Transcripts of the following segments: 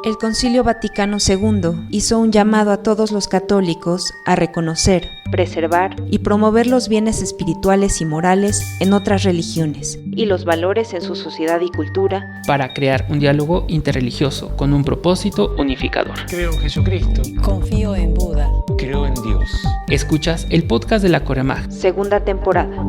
El Concilio Vaticano II hizo un llamado a todos los católicos a reconocer, preservar y promover los bienes espirituales y morales en otras religiones y los valores en su sociedad y cultura para crear un diálogo interreligioso con un propósito unificador. Creo en Jesucristo. Confío en Buda. Creo en Dios. Escuchas el podcast de la Coremag. Segunda temporada.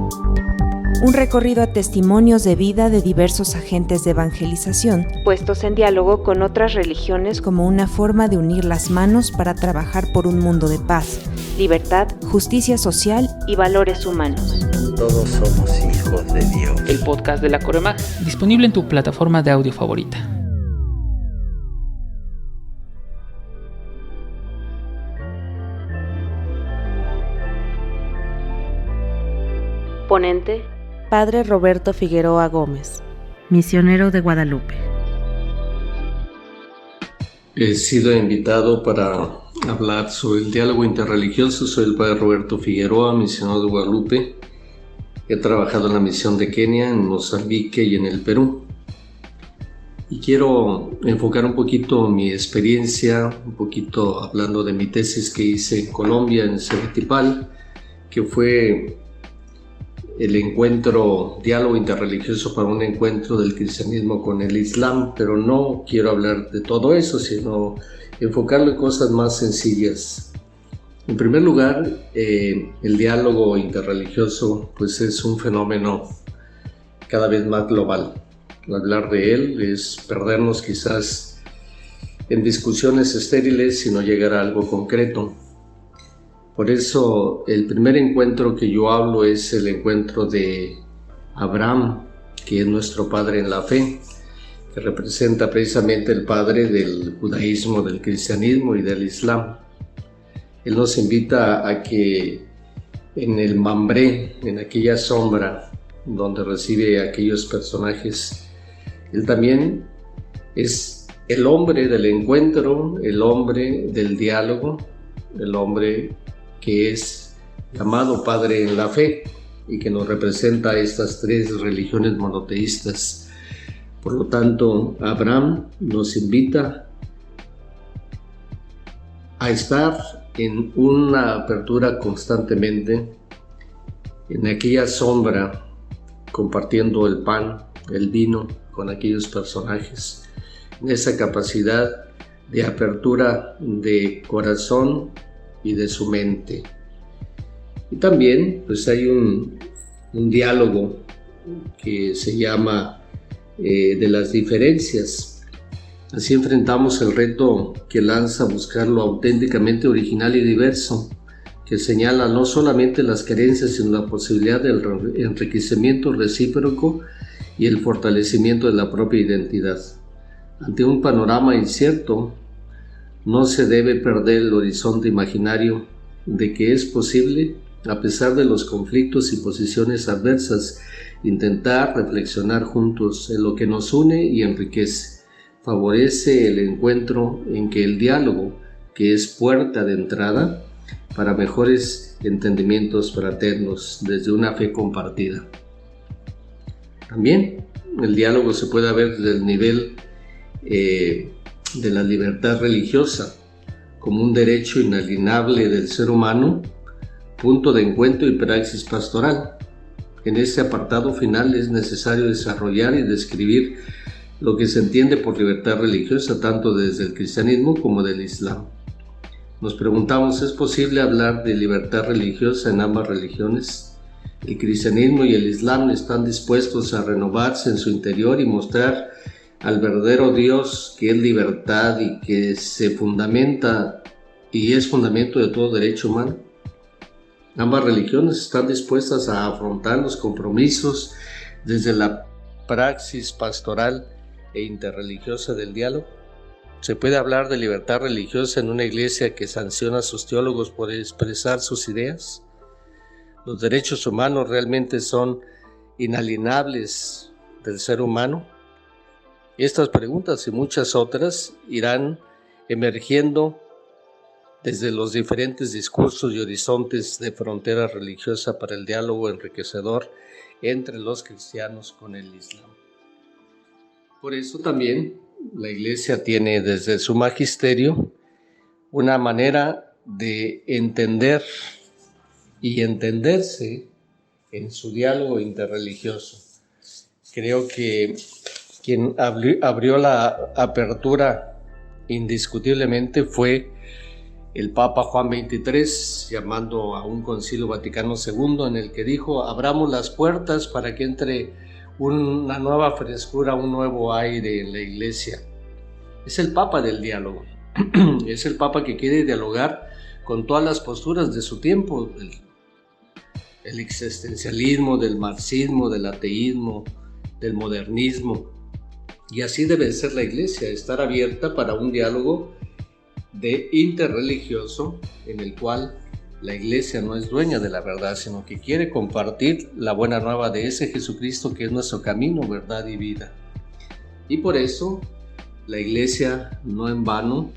Un recorrido a testimonios de vida de diversos agentes de evangelización, puestos en diálogo con otras religiones como una forma de unir las manos para trabajar por un mundo de paz, libertad, justicia social y valores humanos. Todos somos hijos de Dios. El podcast de la Coremag, disponible en tu plataforma de audio favorita. Ponente: Padre Roberto Figueroa Gómez, misionero de Guadalupe. He sido invitado para hablar sobre el diálogo interreligioso. Soy el Padre Roberto Figueroa, misionero de Guadalupe. He trabajado en la misión de Kenia, en Mozambique y en el Perú. Y quiero enfocar un poquito mi experiencia, un poquito hablando de mi tesis que hice en Colombia, en Ceretipal, que fue el encuentro, diálogo interreligioso para un encuentro del cristianismo con el islam, pero no quiero hablar de todo eso, sino enfocarlo en cosas más sencillas. En primer lugar, el diálogo interreligioso pues es un fenómeno cada vez más global. Hablar de él es perdernos quizás en discusiones estériles, sino llegar a algo concreto. Por eso el primer encuentro que yo hablo es el encuentro de Abraham, que es nuestro padre en la fe, que representa precisamente el padre del judaísmo, del cristianismo y del islam. Él nos invita a que en el Mambré, en aquella sombra donde recibe a aquellos personajes, él también es el hombre del encuentro, el hombre del diálogo, el hombre que es llamado Padre en la fe y que nos representa a estas tres religiones monoteístas. Por lo tanto, Abraham nos invita a estar en una apertura constantemente, en aquella sombra, compartiendo el pan, el vino con aquellos personajes, en esa capacidad de apertura de corazón y de su mente. Y también pues hay un diálogo que se llama de las diferencias. Así enfrentamos el reto que lanza buscar lo auténticamente original y diverso, que señala no solamente las carencias sino la posibilidad del enriquecimiento recíproco y el fortalecimiento de la propia identidad. Ante un panorama incierto, no se debe perder el horizonte imaginario de que es posible, a pesar de los conflictos y posiciones adversas, intentar reflexionar juntos en lo que nos une y enriquece. Favorece el encuentro en que el diálogo, que es puerta de entrada para mejores entendimientos fraternos desde una fe compartida. También el diálogo se puede ver desde el nivel de la libertad religiosa como un derecho inalienable del ser humano, punto de encuentro y praxis pastoral. En este apartado final es necesario desarrollar y describir lo que se entiende por libertad religiosa tanto desde el cristianismo como del islam. Nos preguntamos, ¿es posible hablar de libertad religiosa en ambas religiones? El cristianismo y el islam están dispuestos a renovarse en su interior y mostrar al verdadero Dios, que es libertad y que se fundamenta y es fundamento de todo derecho humano. Ambas religiones están dispuestas a afrontar los compromisos desde la praxis pastoral e interreligiosa del diálogo. ¿Se puede hablar de libertad religiosa en una iglesia que sanciona a sus teólogos por expresar sus ideas? ¿Los derechos humanos realmente son inalienables del ser humano? Estas preguntas y muchas otras irán emergiendo desde los diferentes discursos y horizontes de frontera religiosa para el diálogo enriquecedor entre los cristianos con el islam. Por eso también la Iglesia tiene desde su magisterio una manera de entender y entenderse en su diálogo interreligioso. Creo que quien abrió la apertura indiscutiblemente fue el Papa Juan XXIII, llamando a un Concilio Vaticano II, en el que dijo: abramos las puertas para que entre una nueva frescura, un nuevo aire en la Iglesia. Es el Papa del diálogo, es el Papa que quiere dialogar con todas las posturas de su tiempo, el existencialismo, del marxismo, del ateísmo, del modernismo. Y así debe ser la Iglesia, estar abierta para un diálogo interreligioso en el cual la Iglesia no es dueña de la verdad, sino que quiere compartir la buena nueva de ese Jesucristo que es nuestro camino, verdad y vida. Y por eso la Iglesia, no en vano,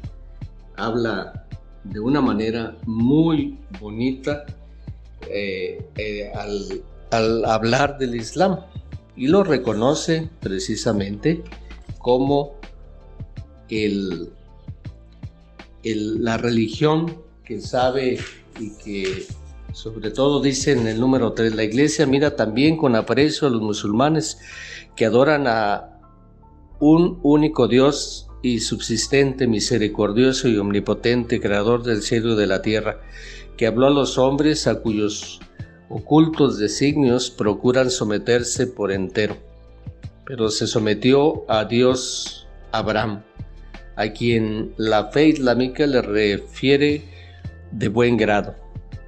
habla de una manera muy bonita al hablar del Islam, y lo reconoce precisamente como la religión que sabe y que sobre todo dice en el número 3, la Iglesia mira también con aprecio a los musulmanes que adoran a un único Dios y subsistente, misericordioso y omnipotente, creador del cielo y de la tierra, que habló a los hombres a cuyos ocultos designios procuran someterse por entero, pero se sometió a Dios Abraham, a quien la fe islámica le refiere de buen grado.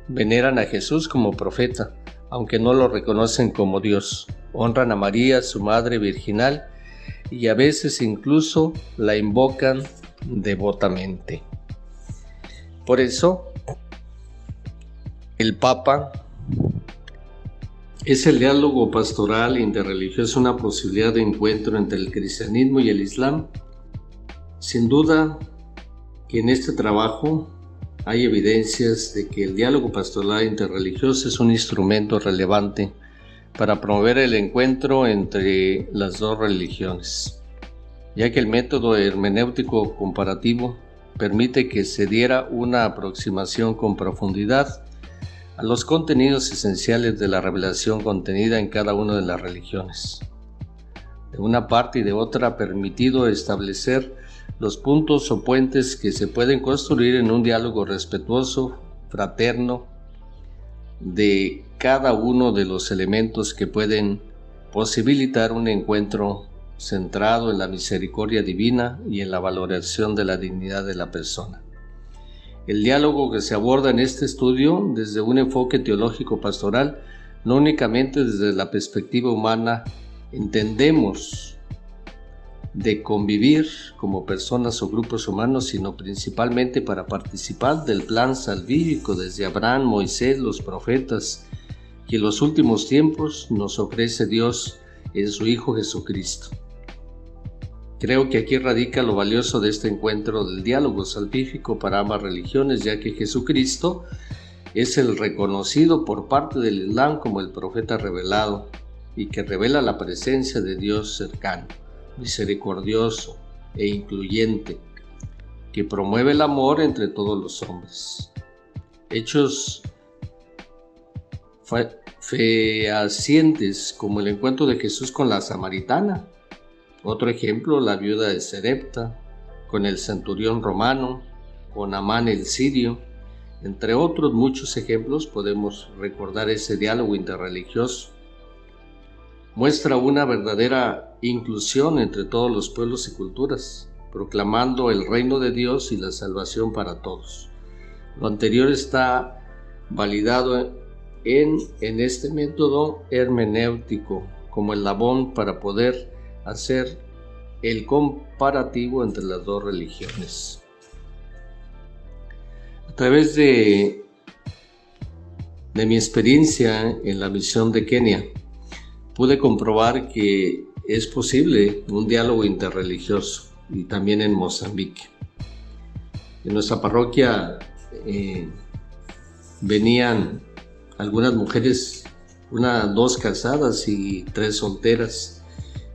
Veneran a Jesús como profeta, aunque no lo reconocen como Dios. Honran a María, su madre virginal, y a veces incluso la invocan devotamente. Por eso, el Papa es el diálogo pastoral interreligioso, una posibilidad de encuentro entre el cristianismo y el Islam. Sin duda que en este trabajo hay evidencias de que el diálogo pastoral interreligioso es un instrumento relevante para promover el encuentro entre las dos religiones, ya que el método hermenéutico comparativo permite que se diera una aproximación con profundidad a los contenidos esenciales de la revelación contenida en cada una de las religiones. De una parte y de otra ha permitido establecer los puntos o puentes que se pueden construir en un diálogo respetuoso, fraterno, de cada uno de los elementos que pueden posibilitar un encuentro centrado en la misericordia divina y en la valoración de la dignidad de la persona. El diálogo que se aborda en este estudio desde un enfoque teológico pastoral, no únicamente desde la perspectiva humana, entendemos de convivir como personas o grupos humanos, sino principalmente para participar del plan salvífico desde Abraham, Moisés, los profetas, que en los últimos tiempos nos ofrece Dios en su Hijo Jesucristo. Creo que aquí radica lo valioso de este encuentro del diálogo salvífico para ambas religiones, ya que Jesucristo es el reconocido por parte del Islam como el profeta revelado y que revela la presencia de Dios cercano, misericordioso e incluyente, que promueve el amor entre todos los hombres. Hechos fehacientes como el encuentro de Jesús con la samaritana. Otro ejemplo, la viuda de Sarepta, con el centurión romano, con Amán el sirio. Entre otros muchos ejemplos podemos recordar ese diálogo interreligioso. Muestra una verdadera inclusión entre todos los pueblos y culturas, proclamando el reino de Dios y la salvación para todos. Lo anterior está validado en este método hermenéutico como el labón para poder hacer el comparativo entre las dos religiones. A través de mi experiencia en la misión de Kenia, pude comprobar que es posible un diálogo interreligioso, y también en Mozambique. En nuestra parroquia venían algunas mujeres, dos casadas y 3 solteras.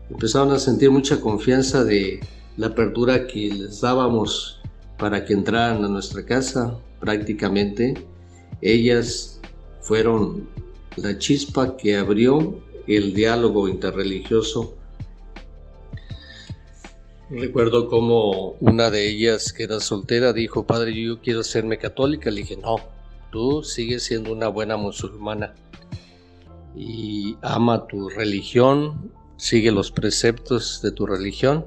Empezaron a sentir mucha confianza de la apertura que les dábamos para que entraran a nuestra casa, prácticamente ellas fueron la chispa que abrió el diálogo interreligioso. Recuerdo como una de ellas, que era soltera, dijo: padre, yo quiero hacerme católica. Le dije: no, tú sigues siendo una buena musulmana y ama tu religión, sigue los preceptos de tu religión,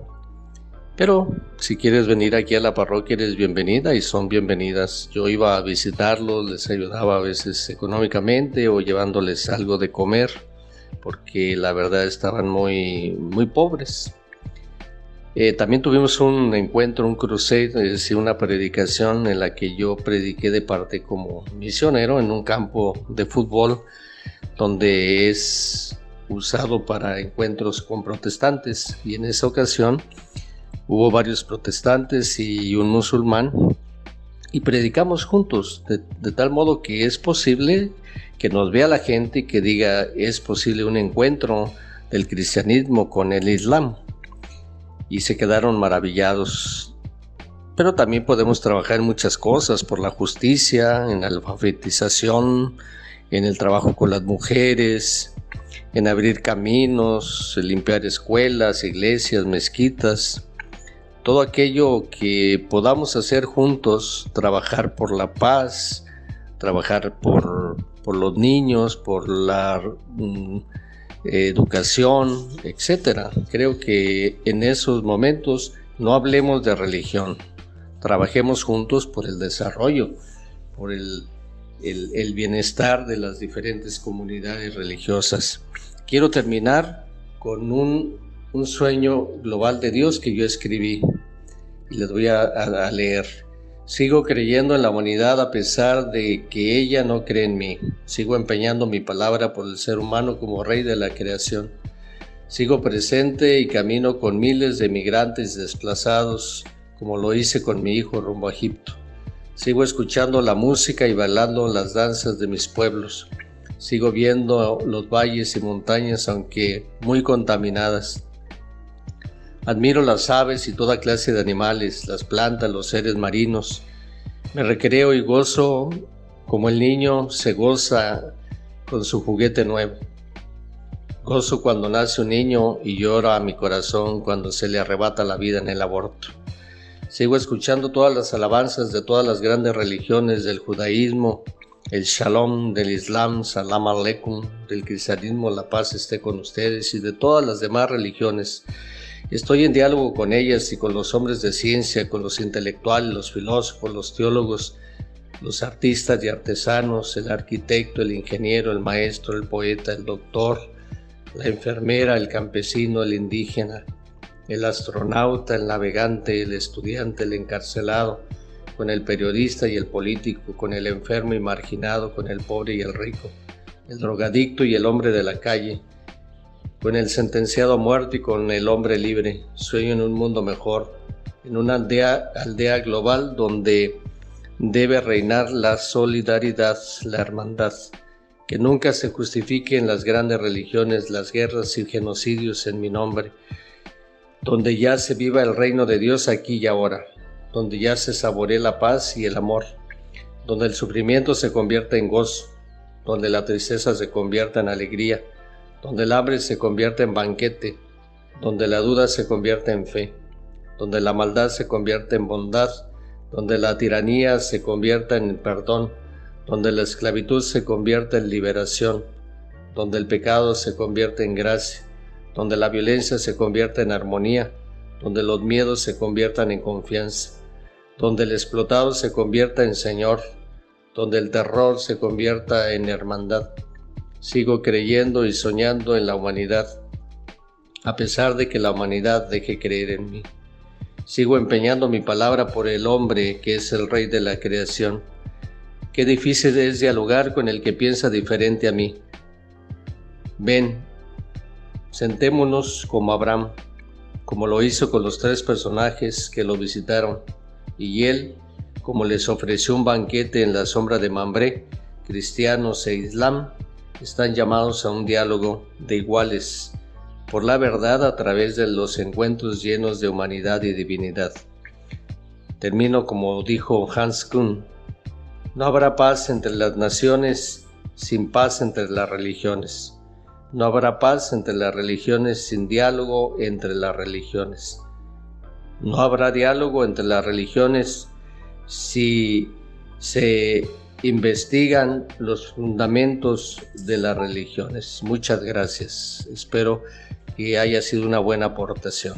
pero si quieres venir aquí a la parroquia eres bienvenida y son bienvenidas. Yo iba a visitarlos, les ayudaba a veces económicamente o llevándoles algo de comer, porque la verdad estaban muy pobres. También tuvimos un encuentro, un crusade, es decir, una predicación en la que yo prediqué de parte como misionero en un campo de fútbol donde es usado para encuentros con protestantes, y en esa ocasión hubo varios protestantes y un musulmán y predicamos juntos, de tal modo que es posible que nos vea la gente y que diga: es posible un encuentro del cristianismo con el islam. Y se quedaron maravillados. Pero también podemos trabajar en muchas cosas, por la justicia, en la alfabetización, en el trabajo con las mujeres, en abrir caminos, en limpiar escuelas, iglesias, mezquitas. Todo aquello que podamos hacer juntos, trabajar por la paz, trabajar por los niños, por la educación, etcétera. Creo que en esos momentos no hablemos de religión, trabajemos juntos por el desarrollo, por el bienestar de las diferentes comunidades religiosas. Quiero terminar con un sueño global de Dios que yo escribí y les voy a leer. Sigo creyendo en la humanidad a pesar de que ella no cree en mí. Sigo empeñando mi palabra por el ser humano como rey de la creación. Sigo presente y camino con miles de migrantes desplazados, como lo hice con mi hijo rumbo a Egipto. Sigo escuchando la música y bailando las danzas de mis pueblos. Sigo viendo los valles y montañas, aunque muy contaminadas. Admiro las aves y toda clase de animales, las plantas, los seres marinos. Me recreo y gozo como el niño se goza con su juguete nuevo. Gozo cuando nace un niño y llora a mi corazón cuando se le arrebata la vida en el aborto. Sigo escuchando todas las alabanzas de todas las grandes religiones, del judaísmo, el shalom, del islam, salam aleikum, del cristianismo, la paz esté con ustedes, y de todas las demás religiones. Estoy en diálogo con ellas y con los hombres de ciencia, con los intelectuales, los filósofos, los teólogos, los artistas y artesanos, el arquitecto, el ingeniero, el maestro, el poeta, el doctor, la enfermera, el campesino, el indígena, el astronauta, el navegante, el estudiante, el encarcelado, con el periodista y el político, con el enfermo y marginado, con el pobre y el rico, el drogadicto y el hombre de la calle, con el sentenciado a muerte y con el hombre libre. Sueño en un mundo mejor, en una aldea global donde debe reinar la solidaridad, la hermandad, que nunca se justifiquen las grandes religiones, las guerras y genocidios en mi nombre, donde ya se viva el reino de Dios aquí y ahora, donde ya se saboree la paz y el amor, donde el sufrimiento se convierta en gozo, donde la tristeza se convierta en alegría, donde el hambre se convierta en banquete, donde la duda se convierta en fe, donde la maldad se convierta en bondad, donde la tiranía se convierta en perdón, donde la esclavitud se convierta en liberación, donde el pecado se convierta en gracia, donde la violencia se convierta en armonía, donde los miedos se conviertan en confianza, donde el explotado se convierta en Señor, donde el terror se convierta en hermandad. Sigo creyendo y soñando en la humanidad, a pesar de que la humanidad deje creer en mí. Sigo empeñando mi palabra por el hombre, que es el rey de la creación. Qué difícil es dialogar con el que piensa diferente a mí. Ven, sentémonos como Abraham, como lo hizo con los 3 personajes que lo visitaron, y él, como les ofreció un banquete en la sombra de Mambré, cristianos e islam están llamados a un diálogo de iguales por la verdad a través de los encuentros llenos de humanidad y divinidad. Termino como dijo Hans Kuhn: no habrá paz entre las naciones sin paz entre las religiones. No habrá paz entre las religiones sin diálogo entre las religiones. No habrá diálogo entre las religiones si se investigan los fundamentos de las religiones. Muchas gracias. Espero que haya sido una buena aportación.